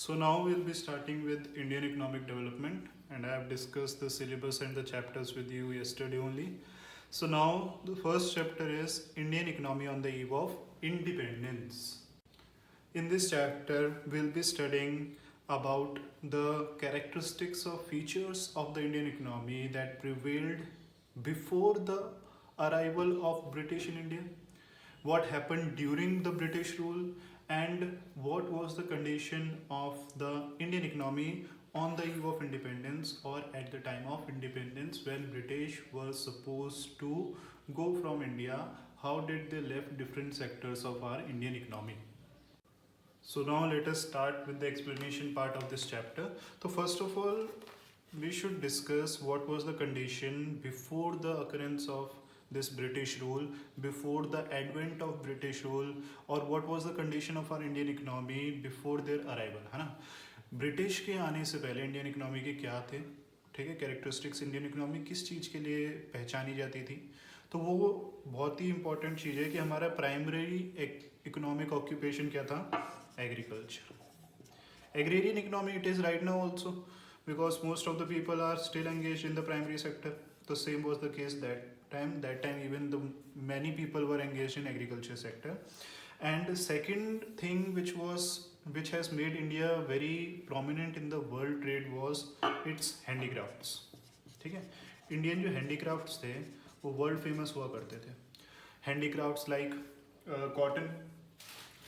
So now we'll be starting with Indian economic development, and I have discussed the syllabus and the chapters with you yesterday only. So now the first chapter is Indian economy on the eve of independence. In this chapter, we'll be studying about the characteristics or features of the Indian economy that prevailed before the arrival of British in India, what happened during the British rule, and what was the condition of the Indian economy on the eve of independence or at the time of independence when British were supposed to go from India. How did they left different sectors of our Indian economy? So now let us start with the explanation part of this chapter. So first of all, we should discuss what was the condition before the occurrence of this British rule, before the advent of British rule, or what was the condition of our Indian economy before their arrival, है ना? British के आने से पहले Indian economy के क्या थे, ठीक है, कैरेक्टरिस्टिक्स इंडियन इकोनॉमी किस चीज़ के लिए पहचानी जाती थी, तो वो बहुत ही इंपॉर्टेंट चीज़ है कि हमारा प्राइमरी इकोनॉमिक ऑक्यूपेशन क्या था, agriculture. Agrarian economy it is right now also because most of the people are still engaged in the primary sector. The same was the case that time. That time even the many people were engaged in agriculture sector. And the second thing which has made India very prominent in the world trade was its handicrafts. ठीक है, Indian जो handicrafts थे वो world famous हुआ करते थे. Handicrafts like cotton,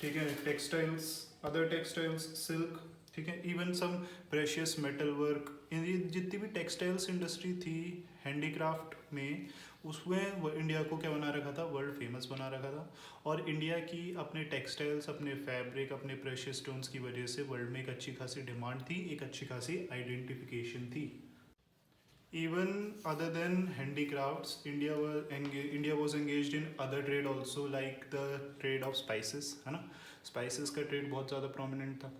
ठीक है, टेक्सटाइल्स, अदर टेक्सटाइल्स, सिल्क, ठीक है, even some precious metal work, ये जितनी भी टेक्सटाइल्स इंडस्ट्री थी हैंडीक्राफ्ट में, उसमें इंडिया को क्या बना रखा था, वर्ल्ड फेमस बना रखा था. और इंडिया की अपने टेक्सटाइल्स, अपने फैब्रिक, अपने प्रेशियस स्टोन्स की वजह से वर्ल्ड में एक अच्छी खासी डिमांड थी, एक अच्छी खासी आइडेंटिफिकेशन थी. Even other than handicrafts, India was engaged in other trade also, like the trade of spices, है ना. स्पाइसेस का ट्रेड बहुत ज़्यादा प्रोमिनेंट था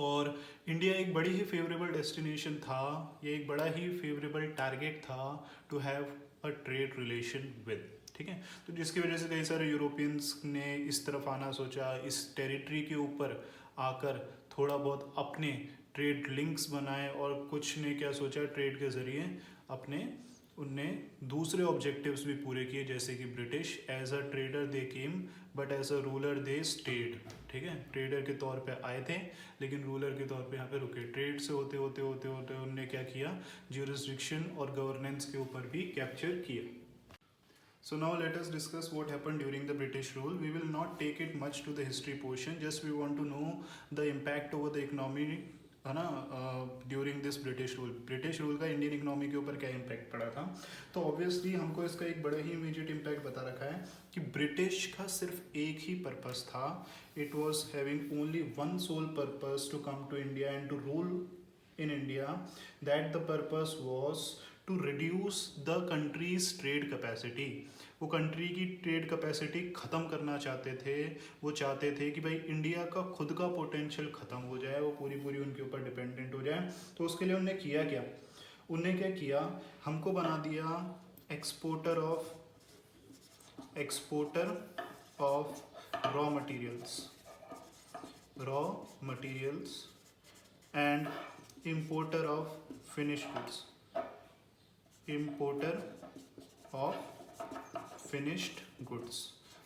और इंडिया एक बड़ी ही फेवरेबल डेस्टिनेशन था, ये एक बड़ा ही फेवरेबल टारगेट था to have a trade relation with, ठीक है. तो जिसकी वजह से कई सारे यूरोपियंस ने इस तरफ आना सोचा, इस टेरिटरी के ऊपर आकर थोड़ा बहुत अपने ट्रेड लिंक्स बनाए और कुछ ने क्या सोचा, ट्रेड के ज़रिए अपने उनने दूसरे ऑब्जेक्टिव्स भी पूरे किए, जैसे कि British as a trader they came but as a ruler they stayed, ठीक है. ट्रेडर के तौर पे आए थे लेकिन रूलर के तौर पे यहाँ पे रुके. ट्रेड से होते होते होते होते उनने क्या किया, ज्यूरिसडिक्शन और गवर्नेंस के ऊपर भी कैप्चर किया. So now let us discuss what happened during the British rule. We will not take it much to the history portion, just we want to know the impact over the economy, है ना, during this British rule. British rule का Indian economy के ऊपर क्या impact पड़ा था. तो obviously हमको इसका एक बड़ा ही इमीडिएट इम्पैक्ट बता रखा है कि ब्रिटिश का सिर्फ एक ही पर्पस था. It was having only one sole purpose to come to India and to rule in India. That the purpose was to reduce the country's trade capacity. वो कंट्री की ट्रेड कैपेसिटी ख़त्म करना चाहते थे. वो चाहते थे कि भाई इंडिया का खुद का पोटेंशियल ख़त्म हो जाए, वो पूरी पूरी उनके ऊपर डिपेंडेंट हो जाए. तो उसके लिए उन्होंने किया क्या, उनने क्या किया, हमको बना दिया exporter of raw materials and importer of finished goods.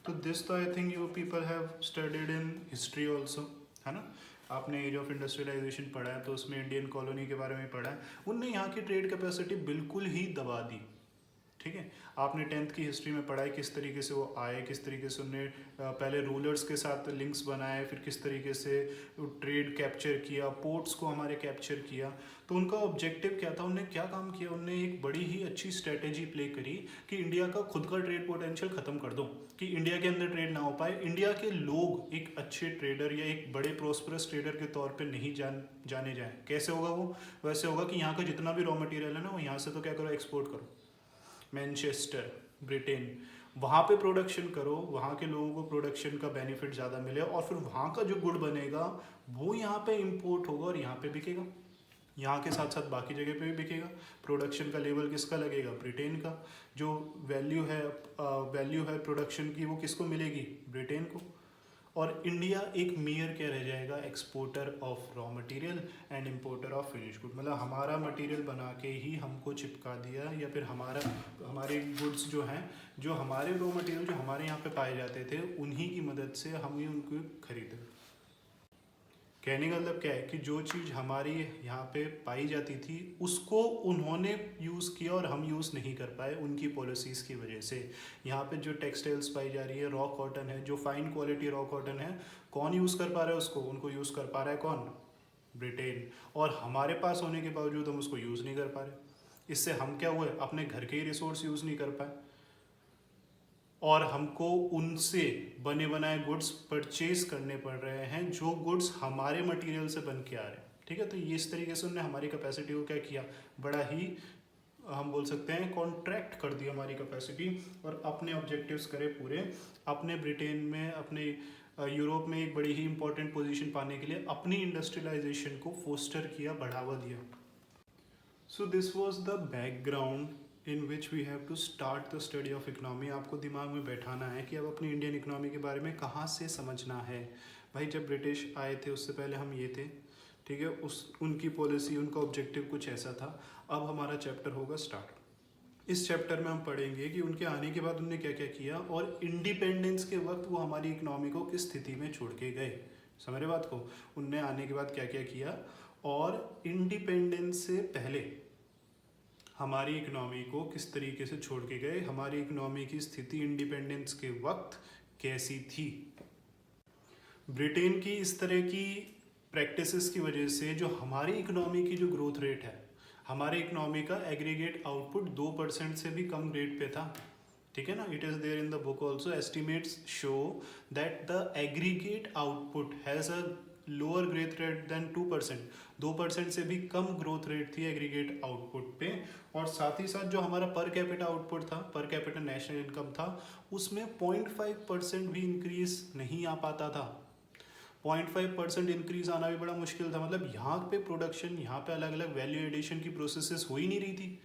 तो दिस तो I think you people have studied in history also, है ना. आपने एज ऑफ इंडस्ट्रियलाइजेशन पढ़ा है तो उसमें इंडियन कॉलोनी के बारे में पढ़ा है. उनने यहाँ की ट्रेड कैपेसिटी बिल्कुल ही दबा दी, ठीक है. आपने 10th की हिस्ट्री में पढ़ा है किस तरीके से वो आए, किस तरीके से उन्होंने पहले रूलर्स के साथ लिंक्स बनाए, फिर किस तरीके से ट्रेड कैप्चर किया, पोर्ट्स को हमारे कैप्चर किया. तो उनका ऑब्जेक्टिव क्या था, उन्होंने क्या काम किया, उन्होंने एक बड़ी ही अच्छी स्ट्रेटेजी प्ले करी कि इंडिया का खुद का ट्रेड पोटेंशियल ख़त्म कर दो, कि इंडिया के अंदर ट्रेड ना हो पाए, इंडिया के लोग एक अच्छे ट्रेडर या एक बड़े प्रोस्परस ट्रेडर के तौर पर नहीं जाने जाएँ. कैसे होगा वो, वैसे होगा कि यहाँ का जितना भी रॉ मटेरियल है ना, वो यहाँ से तो क्या करो, एक्सपोर्ट करो मैनचेस्टर, ब्रिटेन, वहाँ पे प्रोडक्शन करो, वहाँ के लोगों को प्रोडक्शन का बेनिफिट ज़्यादा मिले और फिर वहाँ का जो गुड बनेगा वो यहाँ पे इंपोर्ट होगा और यहाँ पे बिकेगा, यहाँ के साथ साथ बाकी जगह पे भी बिकेगा. प्रोडक्शन का लेवल किसका लगेगा, ब्रिटेन का. जो वैल्यू है प्रोडक्शन की वो किसको मिलेगी, ब्रिटेन को. और इंडिया एक मेयर क्या रह जाएगा, exporter of raw material and importer of finish good. मतलब हमारा मटेरियल बना के ही हमको चिपका दिया, या फिर हमारे गुड्स जो हैं, जो हमारे रॉ मटेरियल जो हमारे यहाँ पे पाए जाते थे, उन्हीं की मदद से हम ही उनको खरीदे। कहने का मतलब क्या है कि जो चीज़ हमारी यहाँ पे पाई जाती थी उसको उन्होंने यूज़ किया और हम यूज़ नहीं कर पाए उनकी पॉलिसीज़ की वजह से। यहाँ पे जो टेक्सटाइल्स पाई जा रही है, रॉ कॉटन है, जो फाइन क्वालिटी रॉ कॉटन है, कौन यूज़ कर पा रहा है उसको? उनको यूज़ कर पा रहा है कौन? ब्रिटेन। और हमारे पास होने के बावजूद हम उसको यूज़ नहीं कर पा रहे। इससे हम क्या हुए, अपने घर के ही रिसोर्स यूज़ नहीं कर पाए और हमको उनसे बने बनाए गुड्स परचेज करने पड़ रहे हैं, जो गुड्स हमारे मटेरियल से बन के आ रहे हैं। ठीक है, तो ये इस तरीके से उन्होंने हमारी कैपेसिटी को क्या किया, बड़ा ही हम बोल सकते हैं कॉन्ट्रैक्ट कर दिया हमारी कैपेसिटी, और अपने ऑब्जेक्टिव्स करे पूरे। अपने ब्रिटेन में, अपने यूरोप में एक बड़ी ही इंपॉर्टेंट पोजीशन पाने के लिए अपनी इंडस्ट्रियलाइजेशन को फोस्टर किया, बढ़ावा दिया। So this was the background in which we have to start the study of economy. आपको दिमाग में बैठाना है कि अब अपनी इंडियन इकनॉमी के बारे में कहाँ से समझना है। भाई जब ब्रिटिश आए थे उससे पहले हम ये थे, ठीक है, उनकी पॉलिसी, उनका ऑब्जेक्टिव कुछ ऐसा था। अब हमारा चैप्टर होगा स्टार्ट। इस चैप्टर में हम पढ़ेंगे कि उनके आने के बाद उन्होंने क्या क्या किया, और इंडिपेंडेंस के वक्त वो हमारी इकनॉमी को किस स्थिति में छोड़ के गए। समझ रहे बात को? उनने आने के बाद क्या क्या किया, और इंडिपेंडेंस से पहले हमारी इकनॉमी को किस तरीके से छोड़ के गए, हमारी इकनॉमी की स्थिति इंडिपेंडेंस के वक्त कैसी थी। ब्रिटेन की इस तरह की प्रैक्टिसेस की वजह से जो हमारी इकनॉमी की जो ग्रोथ रेट है, हमारे इकनॉमी का एग्रीगेट आउटपुट 2% से भी कम रेट पे था। ठीक है ना, it is there in the book also. Estimates show that the aggregate output has a lower growth rate than 2%। 2% से भी कम ग्रोथ रेट थी एग्रीगेट आउटपुट पे। और साथ ही साथ जो हमारा पर कैपिटा आउटपुट था, पर कैपिटा नेशनल इनकम था, उसमें 0.5% भी इंक्रीज नहीं आ पाता था। 0.5% इंक्रीज आना भी बड़ा मुश्किल था। मतलब यहाँ पे प्रोडक्शन, यहाँ पे अलग अलग वैल्यू एडिशन की प्रोसेसेस हो ही नहीं रही थी,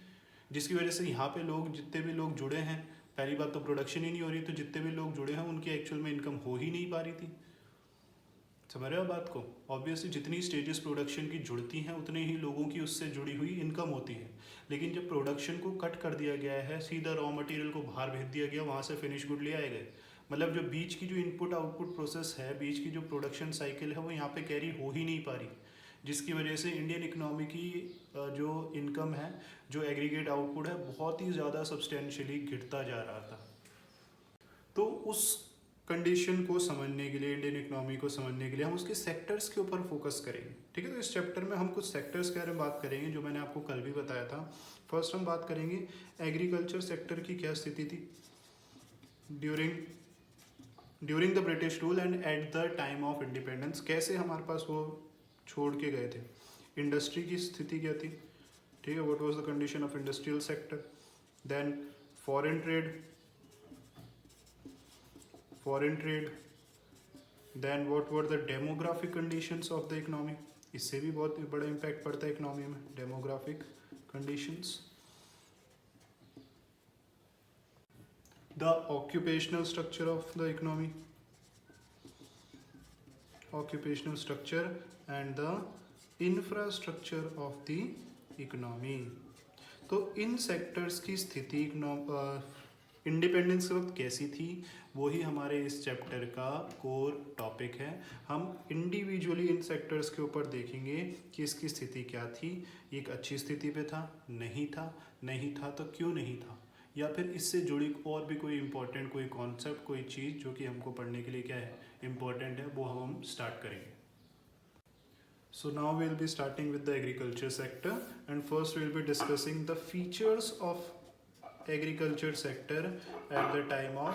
जिसकी वजह से यहाँ पे लोग, जितने भी लोग जुड़े हैं, पहली बात तो प्रोडक्शन ही नहीं हो रही, तो जितने भी लोग जुड़े हैं उनकी एक्चुअल में इनकम हो ही नहीं पा रही थी। समझ रहे हो बात को? ऑब्वियसली जितनी स्टेजेस प्रोडक्शन की जुड़ती हैं उतने ही लोगों की उससे जुड़ी हुई इनकम होती है। लेकिन जब प्रोडक्शन को कट कर दिया गया है, सीधा रॉ मटेरियल को बाहर भेज दिया गया, वहाँ से फिनिश गुड ले आए गए, मतलब जो बीच की जो इनपुट आउटपुट प्रोसेस है, बीच की जो प्रोडक्शन साइकिल है, वो यहाँ पे कैरी हो ही नहीं पा रही, जिसकी वजह से इंडियन इकोनॉमी की जो इनकम है, जो एग्रीगेट आउटपुट है, बहुत ही ज़्यादा सब्सटेंशियली गिरता जा रहा था। तो उस कंडीशन को समझने के लिए, इंडियन इकोनॉमी को समझने के लिए हम उसके सेक्टर्स के ऊपर फोकस करेंगे। ठीक है, तो इस चैप्टर में हम कुछ सेक्टर्स के बारे में बात करेंगे, जो मैंने आपको कल भी बताया था। फर्स्ट हम बात करेंगे एग्रीकल्चर सेक्टर की क्या स्थिति थी during the British rule and at the time of independence. कैसे हमारे पास वो छोड़ के गए थे। इंडस्ट्री की स्थिति क्या थी, ठीक है, what was the condition of industrial sector. Then foreign trade, then what were the demographic conditions of the economy. इससे भी बहुत बड़ा इम्पैक्ट पड़ता है इकोनॉमी में, demographic conditions. The occupational structure of the economy, occupational structure and the infrastructure of the economy। तो इन sectors की स्थिति इंडिपेंडेंस के वक्त कैसी थी, वही हमारे इस चैप्टर का कोर टॉपिक है। हम इंडिविजुअली इन सेक्टर्स के ऊपर देखेंगे कि इसकी स्थिति क्या थी, एक अच्छी स्थिति पे था, नहीं था तो क्यों नहीं था, या फिर इससे जुड़ी और भी कोई इंपॉर्टेंट कोई कॉन्सेप्ट, कोई चीज़ जो कि हमको पढ़ने के लिए क्या है, इम्पॉर्टेंट है, वो हम स्टार्ट करेंगे। So now we'll be starting with the agriculture sector, and first we'll be discussing the features of agriculture sector at the time of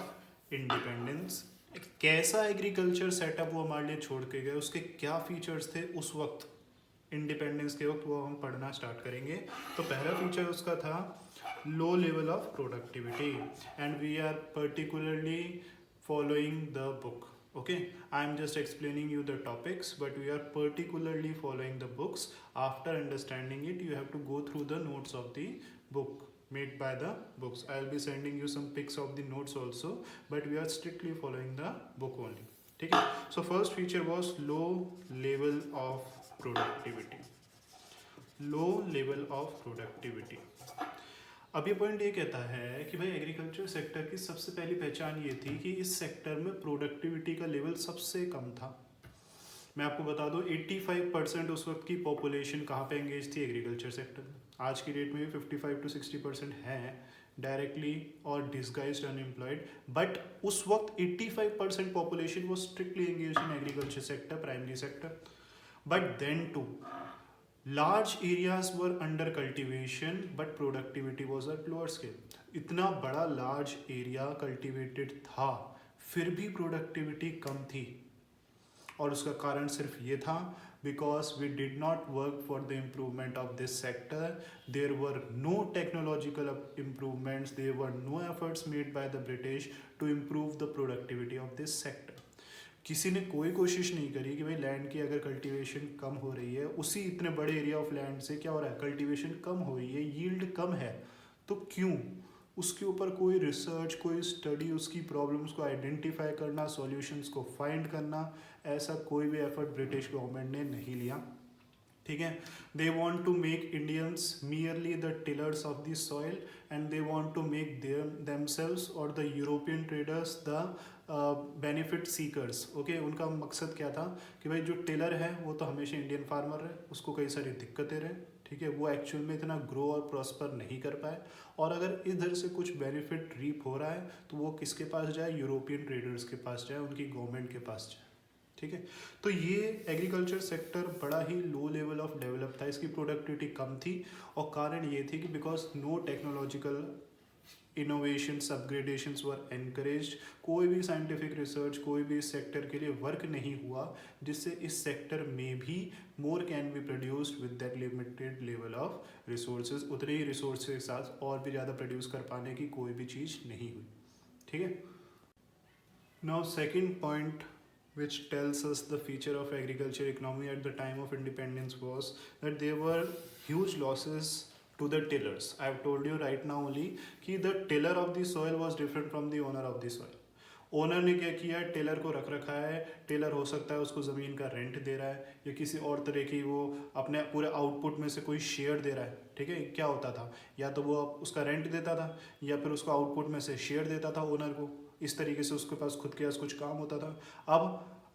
independence। एक कैसा एग्रीकल्चर सेटअप वो हमारे लिए छोड़ के गए, उसके क्या फीचर्स थे उस वक्त, इंडिपेंडेंस के वक्त, वो हम पढ़ना स्टार्ट करेंगे। तो पहला फीचर उसका था low level of productivity, and we are particularly following the book। Okay, I am just explaining you the topics, but we are particularly following the books. After understanding it, you have to go through the notes of the book made by the books. I will be sending you some pics of the notes also, but we are strictly following the book only। ठीक है. So first feature was low level of productivity. Low level of productivity. अब ये point ये कहता है कि भाई agriculture sector की सबसे पहली पहचान ये थी कि इस सेक्टर में प्रोडक्टिविटी का लेवल सबसे कम था. मैं आपको बता दूं 85% उस वक्त की पॉपुलेशन कहाँ पे एंगेज थी? एग्रीकल्चर सेक्टर में. आज की डेट में भी 55 to 60% है डायरेक्टली और डिस्गाइज्ड अनएम्प्लॉयड, बट उस वक्त 85% पॉपुलेशन वो strictly engage in agriculture sector, primary sector. But then too large areas were under cultivation but productivity was at lower scale. इतना बड़ा large area cultivated था फिर भी productivity कम थी. और उसका कारण सिर्फ ये था because we did not work for the improvement of this sector. There were no technological improvements. There were no efforts made by the British to improve the productivity of this sector. किसी ने कोई कोशिश नहीं करी कि भाई land की अगर कल्टीवेशन कम हो रही है, उसी इतने बड़े एरिया ऑफ लैंड से क्या हो रहा है? कल्टीवेशन कम हो रही है, यील्ड कम है, तो क्यों? उसके ऊपर कोई रिसर्च, कोई स्टडी, उसकी प्रॉब्लम्स को आइडेंटिफाई करना, सॉल्यूशंस को फाइंड करना, ऐसा कोई भी एफर्ट ब्रिटिश गवर्नमेंट ने नहीं लिया. ठीक है. They want to make Indians merely the tillers of the soil and they want to make themselves or the European traders the benefit seekers. Okay. उनका मकसद क्या था कि भाई जो टिलर है वो तो हमेशा इंडियन फार्मर है, उसको कई सारी दिक्कतें रहे. ठीक है. वो एक्चुअल में इतना ग्रो और प्रॉस्पर नहीं कर पाए, और अगर इधर से कुछ बेनिफिट रीप हो रहा है तो वो किसके पास जाए? यूरोपियन ट्रेडर्स के पास जाए, उनकी गवर्नमेंट के पास जाए. ठीक है. तो ये एग्रीकल्चर सेक्टर बड़ा ही लो लेवल ऑफ डेवलप था, इसकी प्रोडक्टिविटी कम थी, और कारण ये थी कि because no technological innovations, upgradations were encouraged. कोई भी साइंटिफिक रिसर्च, कोई भी इस सेक्टर के लिए वर्क नहीं हुआ जिससे इस सेक्टर में भी more can be produced with that limited level of resources. उतने ही रिसोर्स के साथ और भी ज़्यादा प्रोड्यूस कर पाने की कोई भी चीज़ नहीं हुई. ठीक है. Now second point which tells us the feature of agriculture economy at the time of independence was that there were huge losses to the tillers. I have told you right now only कि the tiller of the soil was different from the owner of the soil. Owner ने क्या किया? Taylor को रख रखा है. Taylor हो सकता है उसको ज़मीन का रेंट दे रहा है, या किसी और तरह की वो अपने पूरे आउटपुट में से कोई शेयर दे रहा है. ठीक है. क्या होता था? या तो वो उसका रेंट देता था, या फिर उसको आउटपुट में से शेयर देता था ओनर को. इस तरीके से उसके पास खुद के पास कुछ काम होता था. अब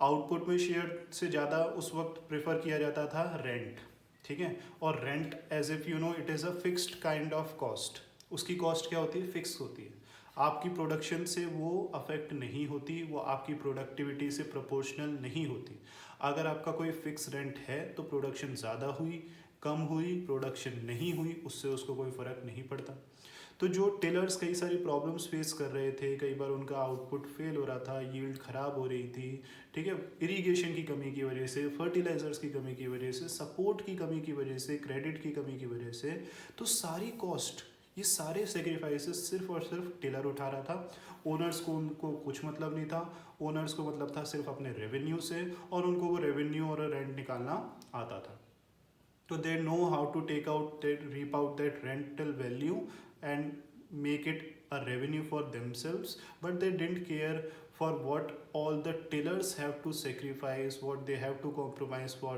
आउटपुट में शेयर से ज़्यादा उस वक्त प्रेफर किया जाता था रेंट. ठीक है. और rent as if you know it is a fixed kind of cost. उसकी कॉस्ट क्या होती है? फिक्स होती है. आपकी प्रोडक्शन से वो अफेक्ट नहीं होती, वो आपकी प्रोडक्टिविटी से प्रोपोर्शनल नहीं होती. अगर आपका कोई फिक्स रेंट है तो प्रोडक्शन ज़्यादा हुई, कम हुई, प्रोडक्शन नहीं हुई, उससे उसको कोई फ़र्क नहीं पड़ता. तो जो टेलर्स कई सारी प्रॉब्लम्स फेस कर रहे थे, कई बार उनका आउटपुट फेल हो रहा था, यील्ड ख़राब हो रही थी. ठीक है. इरिगेशन की कमी की वजह से, फर्टिलाइजर्स की कमी की वजह से, सपोर्ट की कमी की वजह से, क्रेडिट की कमी की वजह से, तो सारी कॉस्ट, ये सारे सेक्रीफाइसेस सिर्फ और सिर्फ टेलर उठा रहा था. ओनर्स को उनको कुछ मतलब नहीं था. ओनर्स को मतलब था सिर्फ अपने रेवेन्यू से, और उनको वो रेवेन्यू और रेंट निकालना आता था. तो they know how to take out that, reap out that rental value and make it a revenue for themselves, but they didn't care for what all the tillers have to sacrifice, what they have to compromise for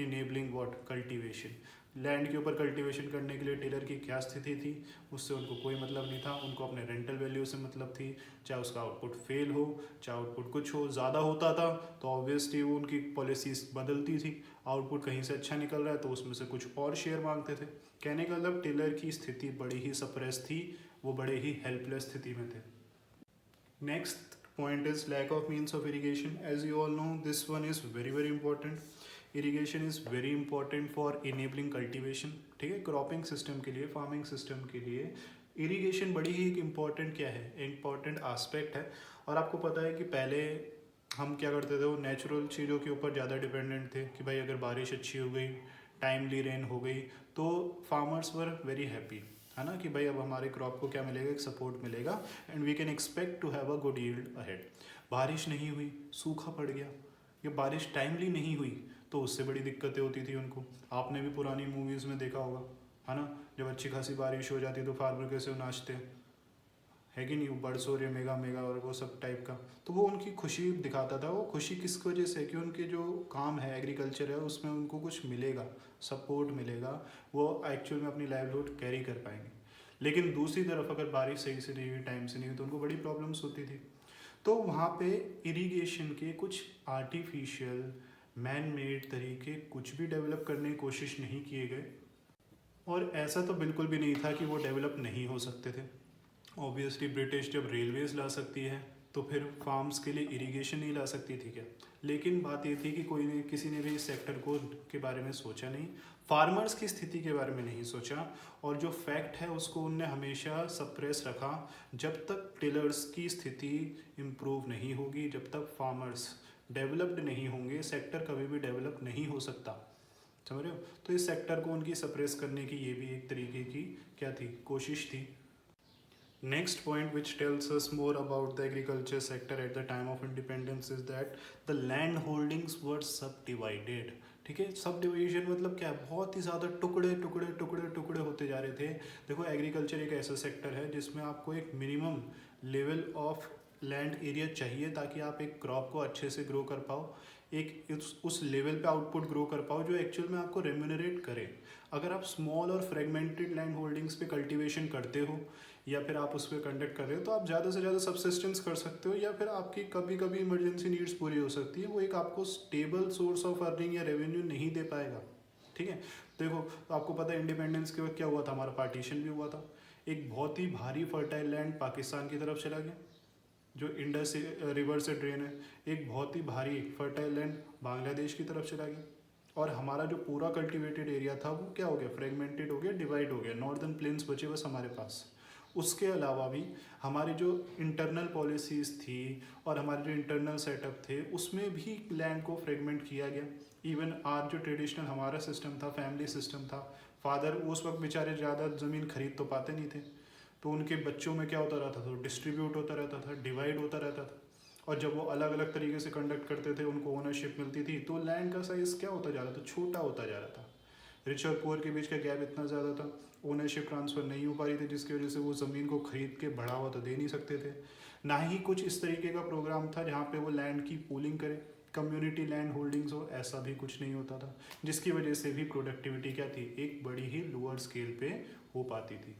enabling what cultivation. Land के ऊपर cultivation करने के लिए Taylor की क्या स्थिति थी, उससे उनको कोई मतलब नहीं था. उनको अपने रेंटल वैल्यू से मतलब थी. चाहे उसका आउटपुट फेल हो, चाहे आउटपुट कुछ हो, ज़्यादा होता था तो ऑब्वियसली वो उनकी पॉलिसीज बदलती थी. आउटपुट कहीं से अच्छा निकल रहा है तो उसमें से कुछ और शेयर मांगते थे. कहने का मतलब टेलर की स्थिति बड़ी ही सप्रेस थी, वो बड़े ही हेल्पलेस स्थिति में थे. Next point is lack of means of irrigation. As you all know this one is very very important. Irrigation is very important for enabling cultivation. ठीक है. क्रॉपिंग सिस्टम के लिए, फार्मिंग सिस्टम के लिए इरीगेशन बड़ी ही एक इम्पॉर्टेंट क्या है, इम्पॉर्टेंट आस्पेक्ट है. और आपको पता है कि पहले हम क्या करते थे, वो नेचुरल चीज़ों के ऊपर ज़्यादा डिपेंडेंट थे कि भाई अगर बारिश अच्छी हो गई, टाइमली रेन हो गई, तो फार्मर्स वर वेरी हैप्पी, है ना, कि भाई अब हमारे क्रॉप को क्या मिलेगा? एक सपोर्ट मिलेगा and we can expect to have a good yield ahead. बारिश नहीं हुई, सूखा पड़ गया, या बारिश टाइमली नहीं हुई तो उससे बड़ी दिक्कतें होती थी उनको. आपने भी पुरानी मूवीज़ में देखा होगा, है ना, जब अच्छी खासी बारिश हो जाती तो फार्मर कैसे नाचते है कि नहीं, बर्ड्स और मेगा मेगा और वो सब टाइप का। तो वो उनकी खुशी दिखाता था। वो खुशी किस वजह से, कि उनके जो काम है एग्रीकल्चर है उसमें उनको कुछ मिलेगा, सपोर्ट मिलेगा, वो एक्चुअल में अपनी लाइवलीहुड कैरी कर पाएंगे। लेकिन दूसरी तरफ अगर बारिश सही से नहीं हुई, टाइम से नहीं हुई, तो उनको बड़ी प्रॉब्लम्स होती थी। तो वहाँ पे इरिगेशन के कुछ आर्टिफिशियल मैन मेड तरीके कुछ भी डेवलप करने की कोशिश नहीं किए गए। और ऐसा तो बिल्कुल भी नहीं था कि वो डेवलप नहीं हो सकते थे। ऑब्वियसली ब्रिटिश जब रेलवेज ला सकती है तो फिर फार्म्स के लिए इरिगेशन नहीं ला सकती थी क्या? लेकिन बात ये थी कि कोई ने, किसी ने भी इस सेक्टर को के बारे में सोचा नहीं, फार्मर्स की स्थिति के बारे में नहीं सोचा, और जो फैक्ट है उसको उनने हमेशा सप्रेस रखा। जब तक टिलर्स की स्थिति इम्प्रूव नहीं होगी, जब तक फार्मर्स डेवलप्ड नहीं होंगे, सेक्टर कभी भी डेवलप नहीं हो सकता। समझ रहे हो? तो इस सेक्टर को उनकी सप्रेस करने की ये भी एक तरीके की क्या थी, कोशिश थी। Next point which tells us more about the agriculture sector at the time of independence is that the land holdings were subdivided। ठीक है, सब डिवीजन मतलब क्या है, बहुत ही ज़्यादा टुकड़े टुकड़े टुकड़े टुकड़े होते जा रहे थे। देखो एग्रीकल्चर एक ऐसा सेक्टर है जिसमें आपको एक minimum level of land area चाहिए ताकि आप एक क्रॉप को अच्छे से ग्रो कर पाओ, एक उस लेवल पे आउटपुट ग्रो कर पाओ जो एक्चुअल में आपको रेम्यूनरेट करे। अगर आप स्मॉल और फ्रेगमेंटेड लैंड होल्डिंग्स पे कल्टीवेशन करते हो या फिर आप उस पर कंडक्ट कर रहे हो तो आप ज़्यादा से ज़्यादा सब्सिस्टेंस कर सकते हो, या फिर आपकी कभी कभी इमरजेंसी नीड्स पूरी हो सकती है। वो एक आपको स्टेबल सोर्स ऑफ अर्निंग या रेवेन्यू नहीं दे पाएगा। ठीक है, देखो आपको पता है इंडिपेंडेंस के वक्त क्या हुआ था, हमारा पार्टीशन भी हुआ था। एक बहुत ही भारी फर्टाइल लैंड पाकिस्तान की तरफ चला गया जो इंडस रिवर से ड्रेन है, एक बहुत ही भारी फर्टाइल लैंड बांग्लादेश की तरफ चला गया, और हमारा जो पूरा कल्टिवेटेड एरिया था वो क्या हो गया, फ्रेगमेंटेड हो गया, डिवाइड हो गया, नॉर्दर्न प्लेन्स बचे बस हमारे पास। उसके अलावा भी हमारी जो इंटरनल पॉलिसीज़ थी और हमारे जो इंटरनल सेटअप थे उसमें भी लैंड को फ्रेगमेंट किया गया। इवन आज जो ट्रेडिशनल हमारा सिस्टम था, फैमिली सिस्टम था, फादर उस वक्त बेचारे ज़्यादा ज़मीन खरीद तो पाते नहीं थे, तो उनके बच्चों में क्या होता रहता था, तो डिस्ट्रीब्यूट होता रहता था, डिवाइड होता रहता था। और जब वो अलग अलग तरीके से कंडक्ट करते थे, उनको ओनरशिप मिलती थी, तो लैंड का साइज़ क्या होता जा रहा था, छोटा होता जा रहा था। रिच और पुअर के बीच का गैप इतना ज़्यादा था, ओनरशिप ट्रांसफ़र नहीं हो पा रही थी, जिसकी वजह से वो ज़मीन को खरीद के बढ़ावा तो दे नहीं सकते थे। ना ही कुछ इस तरीके का प्रोग्राम था जहाँ पे वो लैंड की पूलिंग करे, कम्युनिटी लैंड होल्डिंग्स हो, ऐसा भी कुछ नहीं होता था, जिसकी वजह से भी प्रोडक्टिविटी क्या थी, एक बड़ी ही लोअर स्केल पे हो पाती थी।